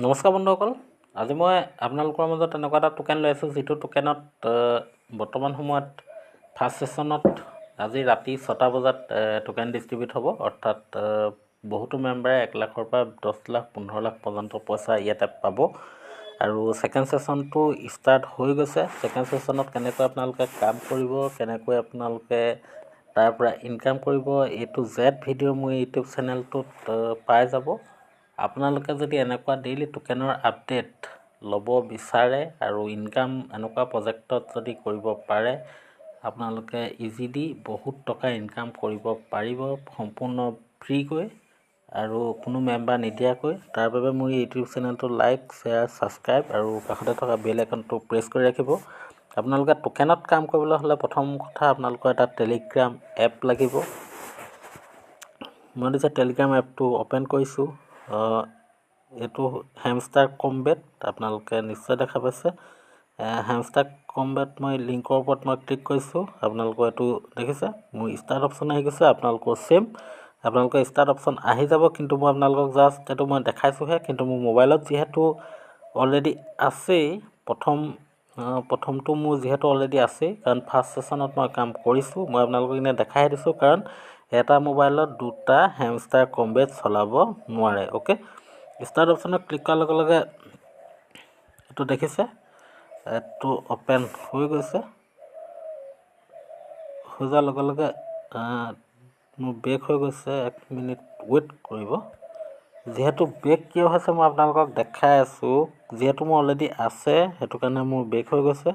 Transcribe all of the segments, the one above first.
নমস্কাৰ বন্ধুসকল, আজি মই আপোনালোকৰ মাজত এনেকুৱা এটা টোকেন লৈ আছোঁ যিটো টোকেনত বৰ্তমান সময়ত ফাৰ্ষ্ট ছেশ্যনত আজি ৰাতি 6টা বজাত টোকেন ডিষ্ট্ৰিবিউট হ'ব। অৰ্থাৎ বহুতো মেম্বাৰে 1 লাখৰ পৰা 10 লাখ 15 লাখ পৰ্যন্ত পইচা ইয়াতে পাব। আৰু ছেকেণ্ড ছেশ্যনটো ষ্টাৰ্ট হৈ গৈছে। ছেকেণ্ড ছেশ্যনত কেনেকৈ আপোনালোকে কাম কৰিব, কেনেকৈ আপোনালোকে তাৰ পৰা ইনকাম কৰিব, A to Z ভিডিঅ' মোৰ ইউটিউব চেনেলটোত পাই যাব। আপোনালোকে যদি এনেকুৱা ডেইলি টোকেনৰ আপডেট ল'ব বিচাৰে আৰু ইনকাম এনেকুৱা প্ৰজেক্টত যদি কৰিব পাৰে, আপোনালোকে ইজিলি বহুত টকা ইনকাম কৰিব পাৰিব সম্পূৰ্ণ ফ্ৰীকৈ আৰু কোনো মেম্বাৰ নিদিয়াকৈ। তাৰ বাবে মোৰ ইউটিউব চেনেলটো লাইক, শ্বেয়াৰ, ছাবস্ক্ৰাইব আৰু কাষতে থকা বেল আইকনটো প্ৰেছ কৰি ৰাখিব। আপোনালোকে টোকেনত কাম কৰিবলৈ হ'লে প্ৰথম কথা আপোনালোকৰ এটা টেলিগ্ৰাম এপ লাগিব। মই দিছে টেলিগ্ৰাম এপটো অ'পেন কৰিছোঁ। এইটো হেমষ্টাৰ কম্বেট আপোনালোকে নিশ্চয় দেখা পাইছে। হেমষ্টাৰ কম্বেট মই লিংকৰ ওপৰত মই ক্লিক কৰিছোঁ। আপোনালোকৰ এইটো দেখিছে মোৰ ষ্টাৰ্ট অপশ্যন আহি গৈছে। আপোনালোকৰ ছেম আপোনালোকৰ ষ্টাৰ্ট অপশ্যন আহি যাব, কিন্তু মই আপোনালোকক জাষ্ট এইটো মই দেখাইছোঁহে। কিন্তু মোৰ মোবাইলত যিহেতু অলৰেডি আছেই, প্ৰথমটো মোৰ যিহেতু অলৰেডি আছেই, কাৰণ ফাৰ্ষ্ট ছেশ্যনত মই কাম কৰিছোঁ। মই আপোনালোকক এনে দেখাই দিছোঁ, কাৰণ এটা মোবাইলত দুটা হেমষ্টাৰ কম্বেট চলাব নোৱাৰে। অ'কে, ষ্টাৰ্ট অপশ্যনত ক্লিক কৰাৰ লগে লগে এইটো দেখিছে, এইটো অ'পেন হৈ গৈছে। হৈ যোৱাৰ লগে লগে মোৰ বেক হৈ গৈছে। 1 মিনিট ৱেইট কৰিব। যিহেতু বেক কিয় হৈছে মই আপোনালোকক দেখাই আছোঁ, যিহেতু মোৰ অলৰেডি আছে সেইটো কাৰণে মোৰ বেক হৈ গৈছে।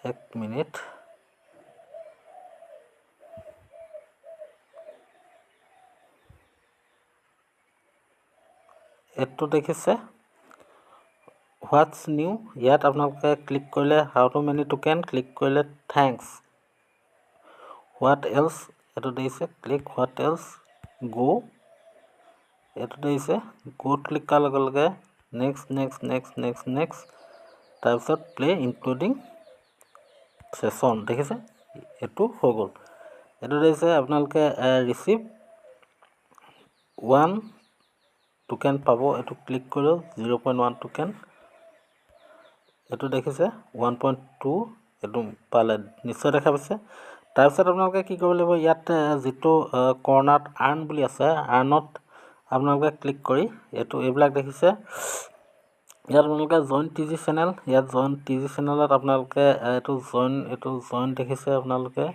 1 মিনিট। এইটো দেখিছে হোৱাটছ নিউ, ইয়াত আপোনালোকে ক্লিক কৰিলে how to many token, click কৰিলে থেংকছ, হোৱাট এলছ এইটো দেখিছে, ক্লিক হোৱাট এলছ, গ' এইটো দেখিছে, গ'ত ক্লিক কৰাৰ লগে লগে next next next next next, তাৰপিছত প্লে ইনক্লুডিং ছেশ্যন দেখিছে, এইটো হৈ গ'ল। এইটো দেখিছে আপোনালোকে ৰিচিভ 1 টোকেন পাব। এইটো ক্লিক কৰিলেও 0.1 টোকেন, এইটো দেখিছে 1.2 এইটো পালে, নিশ্চয় দেখা পাইছে। তাৰপিছত আপোনালোকে কি কৰিব লাগিব, ইয়াত যিটো কৰ্ণাৰত আৰ্ণ বুলি আছে, আৰ্ণত আপোনালোকে ক্লিক কৰি এইবিলাক দেখিছে। ইয়াত আপোনালোকে জইন টিজি চেনেল, ইয়াত জইন টিজি চেনেলত আপোনালোকে এইটো জইন দেখিছে। আপোনালোকে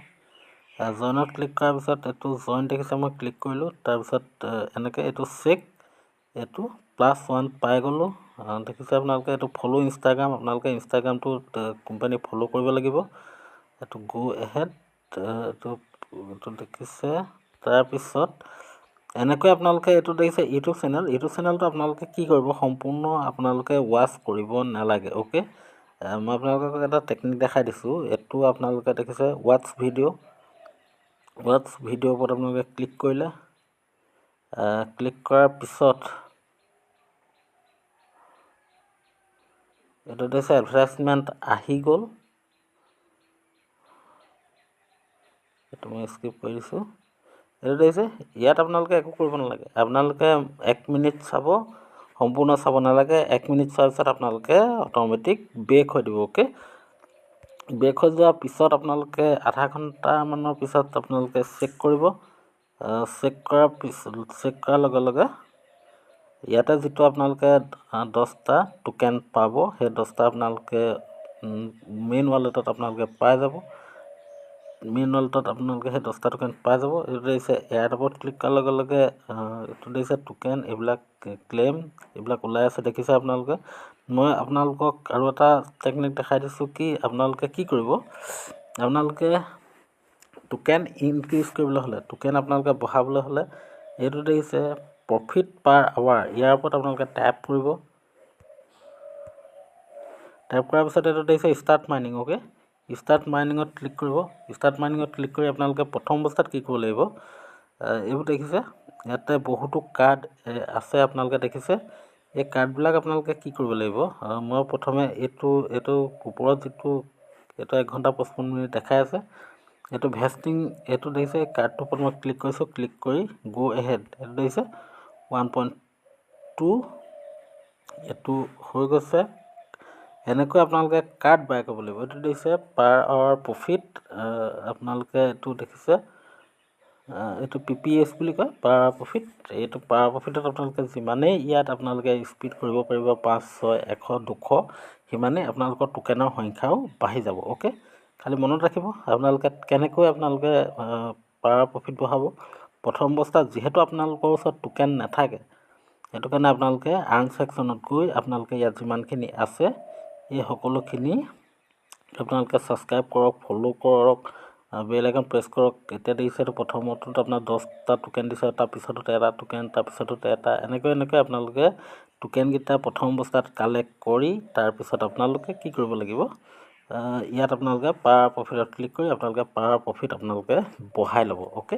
জইনত ক্লিক কৰাৰ পিছত এইটো জইন দেখিছে, মই ক্লিক কৰিলোঁ। তাৰপিছত এনেকৈ এইটো চেক, এইটো +1 পাই গ'লোঁ। দেখিছে আপোনালোকে এইটো ফ'ল' ইনষ্টাগ্ৰাম, আপোনালোকে ইনষ্টাগ্ৰামটো কোম্পানী ফ'ল' কৰিব লাগিব। এইটো গ' এহেড, এইটো দেখিছে। তাৰপিছত এনেকৈ আপোনালোকে এইটো দেখিছে ইউটিউব চেনেল, ইউটিউব চেনেলটো আপোনালোকে কি কৰিব, সম্পূৰ্ণ আপোনালোকে ৱাচ কৰিব নালাগে। অ'কে, মই আপোনালোকক এটা টেকনিক দেখাই দিছোঁ। এইটো আপোনালোকে দেখিছে ৱাটছ ভিডিঅ' ওপৰত আপোনালোকে ক্লিক কৰিলে, ক্লিক কৰাৰ পিছত এইটো দেখিছে এডভাৰটাইজমেণ্ট আহি গ'ল। এইটো মই স্কিপ কৰি দিছোঁ। এইটো দেখিছে, ইয়াত আপোনালোকে একো কৰিব নালাগে। আপোনালোকে 1 মিনিট চাব, সম্পূৰ্ণ চাব নালাগে। 1 মিনিট চোৱাৰ পিছত আপোনালোকে অট'মেটিক বেক হৈ দিব। অ'কে, বেক হৈ যোৱাৰ পিছত আপোনালোকে আধা ঘণ্টামানৰ পিছত আপোনালোকে চেক কৰিব। চেক কৰাৰ লগে লগে ইয়াতে যিটো আপোনালোকে 10টা টোকেন পাব, সেই 10টা আপোনালোকে মেইন ৱালেটত আপোনালোকে পাই যাব। মেইন ৱালেটত আপোনালোকে সেই 10টা টোকেন পাই যাব। এইটো দেখিছে এয়াৰড্ৰপত ক্লিক কৰাৰ লগে লগে এইটো দেখিছে টোকেন, এইবিলাক ক্লেইম এইবিলাক ওলাই আছে দেখিছে আপোনালোকে। মই আপোনালোকক আৰু এটা টেকনিক দেখাই দিছোঁ, কি আপোনালোকে কি কৰিব, আপোনালোকে টোকেন ইনক্ৰিজ কৰিবলৈ হ'লে, টোকেন আপোনালোকে বঢ়াবলৈ হ'লে এইটো দেখিছে প্ৰফিট পাৰ আৱাৰ, ইয়াৰ ওপৰত আপোনালোকে টাইপ কৰিব। টাইপ কৰাৰ পিছত এইটো দেখিছে ষ্টাৰ্ট মাইনিং। অ'কে, ষ্টাৰ্ট মাইনিঙত ক্লিক কৰিব। ষ্টাৰ্ট মাইনিঙত ক্লিক কৰি আপোনালোকে প্ৰথম অৱস্থাত কি কৰিব লাগিব, এইবোৰ দেখিছে ইয়াতে বহুতো কাৰ্ড আছে আপোনালোকে দেখিছে। এই কাৰ্ডবিলাক আপোনালোকে কি কৰিব লাগিব, মই প্ৰথমে এইটো ওপৰত যিটো এইটো 1 ঘণ্টা 55 মিনিট দেখাই আছে, এইটো ভেষ্টিং, এইটো দেখিছে কাৰ্ডটোৰ ওপৰত মই ক্লিক কৰিছোঁ। ক্লিক কৰি গ' এহেড, এইটো দেখিছে 1.2 এইটো হৈ গৈছে। এনেকৈ আপোনালোকে কাৰ্ড বাই কৰিব লাগিব। এইটো দিছে পাৰ আৱাৰ প্ৰফিট, আপোনালোকে এইটো দেখিছে, এইটো PPS বুলি কয়, পাৰ আৱাৰ প্ৰফিট। এইটো পাৰ আৱাৰ প্ৰফিটত আপোনালোকে যিমানেই ইয়াত আপোনালোকে স্পীড কৰিব পাৰিব 5, 6, 100, 200, সিমানেই আপোনালোকৰ টোকেনৰ সংখ্যাও বাঢ়ি যাব। অ'কে, খালি মনত ৰাখিব আপোনালোকে কেনেকৈ আপোনালোকে পাৰ আৱাৰ প্ৰফিট বঢ়াব। প্ৰথম অৱস্থাত যিহেতু আপোনালোকৰ ওচৰত টোকেন নাথাকে, সেইটো কাৰণে আপোনালোকে আৰ্ণ ছেকশ্যনত গৈ আপোনালোকে ইয়াত যিমানখিনি আছে এই সকলোখিনি আপোনালোকে ছাবস্ক্ৰাইব কৰক, ফ'ল' কৰক, বেল আইকন প্ৰেছ কৰক। এতিয়া দেখিছে এইটো প্ৰথমটোত আপোনাৰ 10টা টোকেন দিছে, তাৰপিছতো এটা টোকেন, তাৰপিছতো এটা, এনেকৈ আপোনালোকে টোকেনকেইটা প্ৰথম অৱস্থাত কালেক্ট কৰি তাৰপিছত আপোনালোকে কি কৰিব লাগিব, ইয়াত আপোনালোকে পাৰ প্ৰফিটত ক্লিক কৰি আপোনালোকে পাৰ প্ৰফিট আপোনালোকে বঢ়াই ল'ব। অ'কে,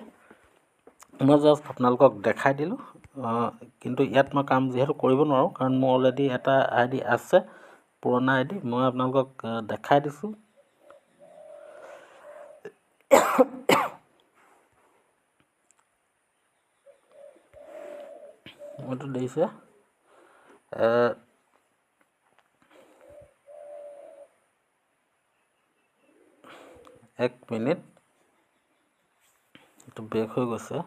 মই জাষ্ট আপোনালোকক দেখাই দিলোঁ, কিন্তু ইয়াত মই কাম যিহেতু কৰিব নোৱাৰোঁ কাৰণ মোৰ অলৰেডি এটা ID আছে, পুৰণা ID, মই আপোনালোকক দেখাই দিছোঁ। মইতো দেখিছে 1 মিনিট, এইটো বেক হৈ গৈছে।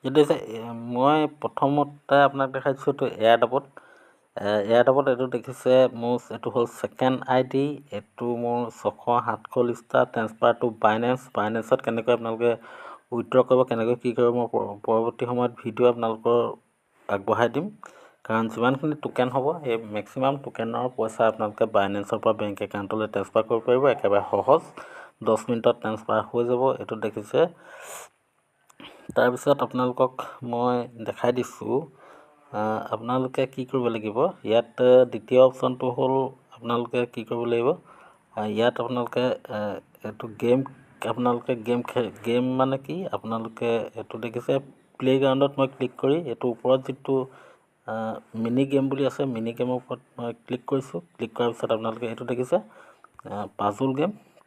এতিয়া মই প্ৰথমতে আপোনাক দেখাইছোঁ এইটো এয়াৰড্ৰপত। এইটো দেখিছে মোৰ, এইটো হ'ল ছেকেণ্ড ID। এইটো মোৰ 600-700 লিষ্টাৰ ট্ৰেন্সফাৰ টু বাইনেন্সত কেনেকৈ আপোনালোকে উইথড্ৰ কৰিব, কেনেকৈ কি কৰিব, মই পৰৱৰ্তী সময়ত ভিডিঅ' আপোনালোকৰ আগবঢ়াই দিম। কাৰণ যিমানখিনি টোকেন হ'ব এই মেক্সিমাম টোকেনৰ পইচা আপোনালোকে বাইনেন্সৰ পৰা বেংক একাউণ্টলৈ ট্ৰেন্সফাৰ কৰিব পাৰিব। একেবাৰে সহজ, 10 মিনিটত ট্ৰেন্সফাৰ হৈ যাব। এইটো দেখিছে। তাৰপিছত আপোনালোকক মই দেখাই দিছোঁ আপোনালোকে কি কৰিব লাগিব। ইয়াত দ্বিতীয় অপশ্যনটো হ'ল আপোনালোকে কি কৰিব লাগিব, ইয়াত আপোনালোকে এইটো গেম মানে কি, আপোনালোকে এইটো দেখিছে প্লে'গ্ৰাউণ্ডত মই ক্লিক কৰি এইটো ওপৰত যিটো মিনি গেম বুলি আছে, মিনি গেমৰ ওপৰত মই ক্লিক কৰিছোঁ। ক্লিক কৰাৰ পিছত আপোনালোকে এইটো দেখিছে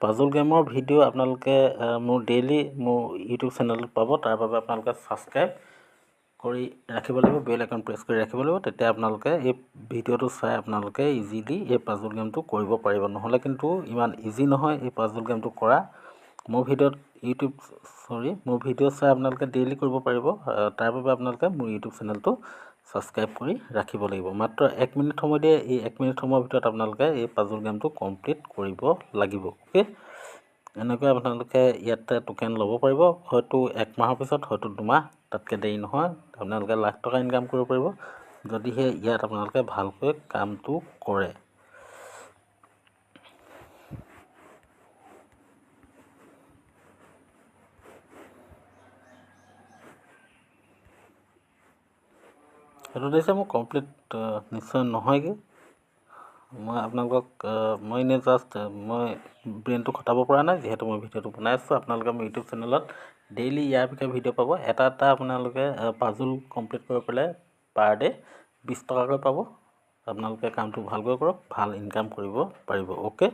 পাজল গেমৰ ভিডিঅ' আপোনালোকে মোৰ ডেইলি মোৰ ইউটিউব চেনেলত পাব। তাৰ বাবে আপোনালোকে ছাবস্ক্ৰাইব কৰি ৰাখিব লাগিব, বেল আইকন প্ৰেছ কৰি ৰাখিব লাগিব। তেতিয়া আপোনালোকে এই ভিডিঅ'টো চাই আপোনালোকে ইজিলি এই পাজল গেমটো কৰিব পাৰিব। নহ'লে কিন্তু ইমান ইজি নহয় এই পাজল গেমটো কৰা। মোৰ ভিডিঅ' চাই আপোনালোকে ডেইলি কৰিব পাৰিব। তাৰ বাবে আপোনালোকে মোৰ ইউটিউব চেনেলটো ছাবস্ক্ৰাইব কৰি ৰাখিব লাগিব। মাত্ৰ 1 মিনিট সময় দিয়ে, এই 1 মিনিট সময়ৰ ভিতৰত আপোনালোকে এই পাজল গেমটো কমপ্লিট কৰিব লাগিব। অ'কে, এনেকৈ আপোনালোকে ইয়াতে টোকেন ল'ব পাৰিব, হয়তো 1 মাহৰ পিছত, হয়তো 2 মাহ, তাতকৈ দেৰি নহয়। আপোনালোকে লাখ টকা ইনকাম কৰিব পাৰিব যদিহে ইয়াত আপোনালোকে ভালকৈ কামটো কৰে। সেইটো দিছে মোৰ কমপ্লিট নিশ্চয় নহয়গৈ। মই আপোনালোকক মই এনেই জাষ্ট মই ব্ৰেইনটো খটাব পৰা নাই, যিহেতু মই ভিডিঅ'টো বনাই আছোঁ। আপোনালোকে মোৰ ইউটিউব চেনেলত ডেইলি ইয়াৰ বিষয়ে ভিডিঅ' পাব। এটা আপোনালোকে পাজল কমপ্লিট কৰিব পাৰিলে পাৰ ডে' 20 টকাকৈ পাব। আপোনালোকে কামটো ভালকৈ কৰক, ভাল ইনকাম কৰিব পাৰিব। অ'কে।